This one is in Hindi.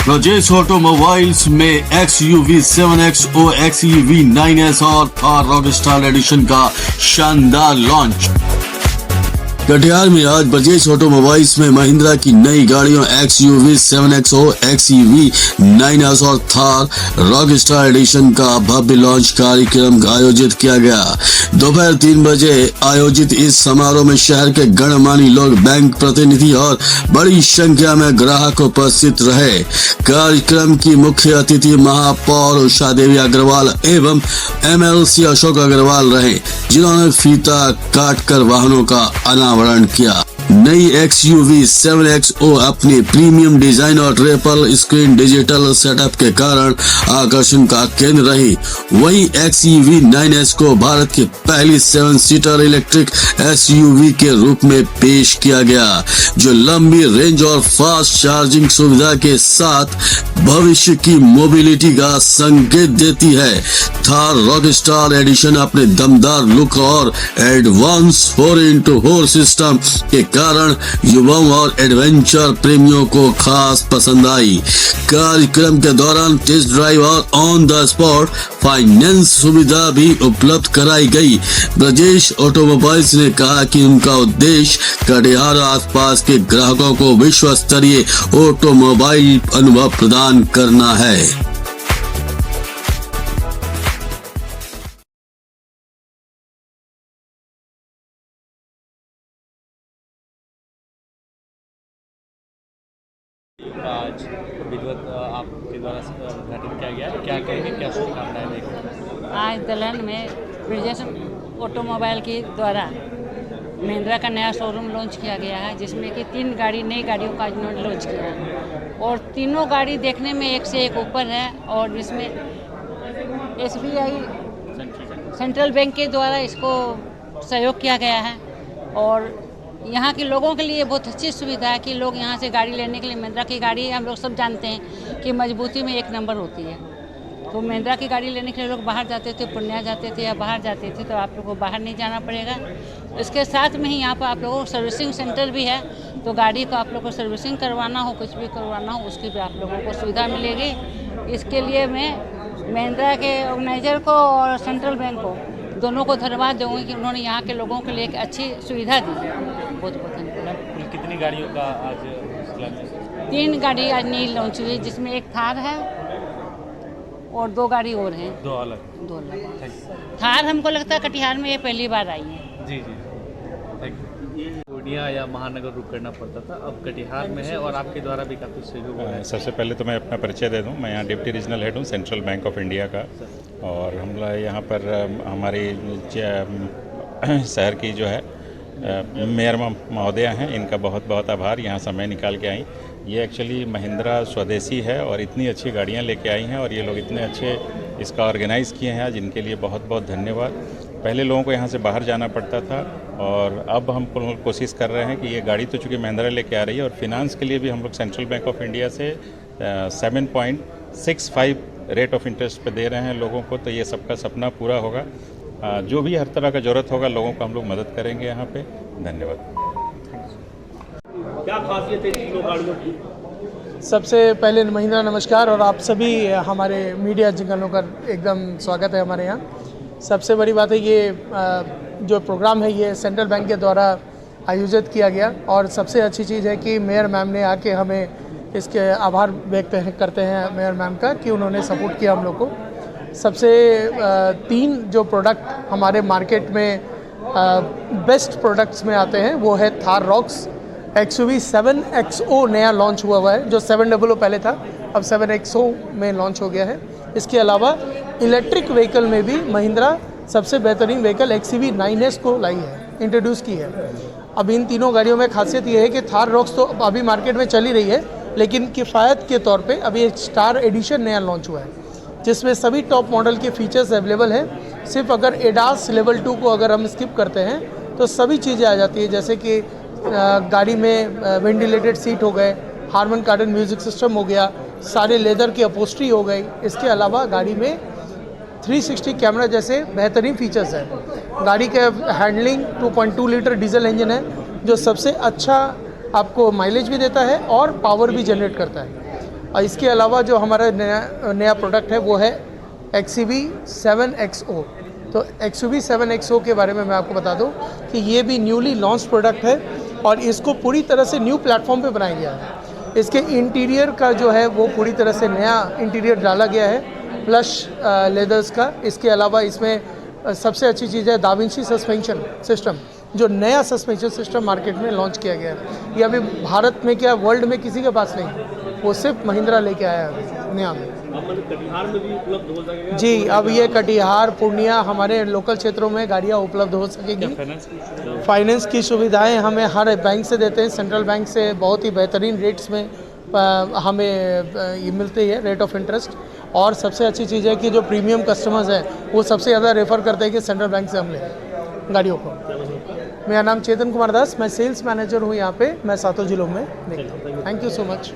ब्रजेश ऑटोमोबाइल्स में XUV 7XO, XUV 9S और थार रॉकस्टार एडिशन का शानदार लॉन्च। कटिहार में आज ब्रजेश ऑटोमोबाइल्स में महिंद्रा की नई गाड़ियों XUV 7XO, XUV 9S और थार रॉकस्टार एडिशन का भव्य लॉन्च कार्यक्रम आयोजित किया गया। दोपहर 3 बजे आयोजित इस समारोह में शहर के गणमान्य लोग, बैंक प्रतिनिधि और बड़ी संख्या में ग्राहक उपस्थित रहे। कार्यक्रम की मुख्य अतिथि महापौर उषा देवी अग्रवाल एवं MLC अशोक अग्रवाल रहे, जिन्होंने फीता काटकर वाहनों का अनावरण किया। नई XUV 7XO अपनी प्रीमियम डिजाइन और ट्रिपल स्क्रीन डिजिटल सेटअप के कारण आकर्षण का केंद्र रही। वहीं XUV 9S को भारत की पहली 7 सीटर इलेक्ट्रिक SUV के रूप में पेश किया गया, जो लंबी रेंज और फास्ट चार्जिंग सुविधा के साथ भविष्य की मोबिलिटी का संकेत देती है। थार रॉकस्टार एडिशन अपने दमदार लुक और एडवांस 4x4 सिस्टम के कारण युवाओं और एडवेंचर प्रेमियों को खास पसंद आई। कार्यक्रम के दौरान टेस्ट ड्राइव और ऑन द स्पॉट फाइनेंस सुविधा भी उपलब्ध कराई गई। ब्रजेश ऑटोमोबाइल्स ने कहा कि उनका उद्देश्य कटिहार आसपास के ग्राहकों को विश्व स्तरीय ऑटोमोबाइल अनुभव प्रदान करना है। आज विधिवत आपके द्वारा उद्घाटन किया गया, क्या कहेंगे, क्या शुभकामनाएं देंगे? आज दलहन में ब्रजेश ऑटोमोबाइल के द्वारा महिंद्रा का नया शोरूम लॉन्च किया गया है, जिसमें कि 3 नई गाड़ियों का इन्होंने लॉन्च किया है और तीनों गाड़ी देखने में एक से एक ऊपर है। और इसमें SBI सेंट्रल बैंक के द्वारा इसको सहयोग किया गया है और यहाँ के लोगों के लिए बहुत अच्छी सुविधा है कि लोग यहाँ से गाड़ी लेने के लिए, महिंद्रा की गाड़ी हम लोग सब जानते हैं कि मजबूती में 1 नंबर होती है। तो महिंद्रा की गाड़ी लेने के लिए लोग बाहर जाते थे, पूर्णिया जाते थे या बाहर जाते थे, तो आप लोगों को बाहर नहीं जाना पड़ेगा। इसके साथ में ही यहाँ पर आप लोगों को सर्विसिंग सेंटर भी है, तो गाड़ी को आप लोग को सर्विसिंग करवाना हो, कुछ भी करवाना हो, उसकी भी आप लोगों को सुविधा मिलेगी। इसके लिए मैं महिंद्रा के ऑर्गेनाइजर को और सेंट्रल बैंक को दोनों को धन्यवाद दूँगी कि उन्होंने यहाँ के लोगों के लिए एक अच्छी सुविधा दी। बहुत बहुत धन्यवाद। कुल कितनी गाड़ियों का आज 3 गाड़ी आज नई लॉन्च हुई, जिसमें एक थार है और 2 गाड़ी और हैं। 2 अलग। थार हमको लगता है कटिहार में ये पहली बार आई है। जी जी, पूर्णिया या महानगर रुक करना पड़ता था, अब कटिहार में है और आपके द्वारा भी काफ़ी सहयोग है। सबसे पहले तो मैं अपना परिचय दे दूं, मैं यहाँ डिप्टी रीजनल हेड हूँ सेंट्रल बैंक ऑफ इंडिया का। और हम यहाँ पर हमारी शहर की जो है मेयर महोदया हैं, इनका बहुत बहुत आभार, यहाँ समय निकाल के आई। ये एक्चुअली महिंद्रा स्वदेशी है और इतनी अच्छी गाड़ियाँ लेके आई हैं और ये लोग इतने अच्छे इसका ऑर्गेनाइज़ किए हैं आज, इनके लिए बहुत बहुत धन्यवाद। पहले लोगों को यहाँ से बाहर जाना पड़ता था और अब हम कोशिश कर रहे हैं कि ये गाड़ी तो चूँकि महिंद्रा लेके आ रही है और फिनांस के लिए भी हम लोग सेंट्रल बैंक ऑफ इंडिया से 7.65 रेट ऑफ इंटरेस्ट पे दे रहे हैं लोगों को। तो ये सबका सपना पूरा होगा। जो भी हर तरह का ज़रूरत होगा लोगों को हम लोग मदद करेंगे यहाँ पे। धन्यवाद। क्या खासियत है तीनों गाड़ियों की? सबसे पहले महिंद्रा नमस्कार और आप सभी हमारे मीडिया जिंगलों का एकदम स्वागत है हमारे यहाँ। सबसे बड़ी बात है ये जो प्रोग्राम है ये सेंट्रल बैंक के द्वारा आयोजित किया गया और सबसे अच्छी चीज़ है कि मेयर मैम ने आके हमें इसके आभार व्यक्त करते हैं मेयर मैम का कि उन्होंने सपोर्ट किया हम लोग को। सबसे 3 जो प्रोडक्ट हमारे मार्केट में बेस्ट प्रोडक्ट्स में आते हैं वो है थार रॉक्स, XUV 7XO नया लॉन्च हुआ है, जो 700 पहले था, अब 7XO में लॉन्च हो गया है। इसके अलावा इलेक्ट्रिक व्हीकल में भी महिंद्रा सबसे बेहतरीन व्हीकल XUV 9S को लाई है, इंट्रोड्यूस की है। अब इन तीनों गाड़ियों में खासियत ये है कि थार रॉक्स तो अभी मार्केट में चली रही है, लेकिन किफ़ायत के तौर पे अभी एक स्टार एडिशन नया लॉन्च हुआ है, जिसमें सभी टॉप मॉडल के फीचर्स अवेलेबल हैं। सिर्फ अगर एडास लेवल 2 को अगर हम स्किप करते हैं तो सभी चीज़ें आ जाती है, जैसे कि गाड़ी में वेंटिलेटेड सीट हो गए, हार्मन कॉर्डन म्यूज़िक सिस्टम हो गया, सारे लेदर की अपहोल्स्ट्री हो गई। इसके अलावा गाड़ी में 360 कैमरा जैसे बेहतरीन फीचर्स हैं। गाड़ी का हैंडलिंग 2.2 लीटर डीजल इंजन है, जो सबसे अच्छा आपको माइलेज भी देता है और पावर भी जनरेट करता है। और इसके अलावा जो हमारा नया प्रोडक्ट है वो है XUV 7XO। तो XUV 7XO के बारे में मैं आपको बता दूं कि ये भी न्यूली लॉन्च प्रोडक्ट है और इसको पूरी तरह से न्यू प्लेटफॉर्म पे बनाया गया है। इसके इंटीरियर का जो है वो पूरी तरह से नया इंटीरियर डाला गया है, प्लस लेदर्स का। इसके अलावा इसमें सबसे अच्छी चीज़ है दाविंची सस्पेंशन सिस्टम, जो नया सस्पेंशन सिस्टम मार्केट में लॉन्च किया गया है। ये अभी भारत में क्या वर्ल्ड में किसी के पास नहीं, वो सिर्फ महिंद्रा लेके आया है नया में। कटिहार में भी उपलब्ध हो जाएगा जी, अब ये कटिहार पूर्णिया हमारे लोकल क्षेत्रों में गाड़ियाँ उपलब्ध हो सकेगी। फाइनेंस की सुविधाएं हमें हर बैंक से देते हैं, सेंट्रल बैंक से बहुत ही बेहतरीन रेट्स में हमें ये मिलती है रेट ऑफ इंटरेस्ट। और सबसे अच्छी चीज़ है कि जो प्रीमियम कस्टमर्स हैं वो सबसे ज़्यादा रेफ़र करते हैं कि सेंट्रल बैंक से हम लें गाड़ियों को। मेरा नाम चेतन कुमार दास, मैं सेल्स मैनेजर हूँ यहाँ पे, मैं सातों जिलों में। Thank you so much.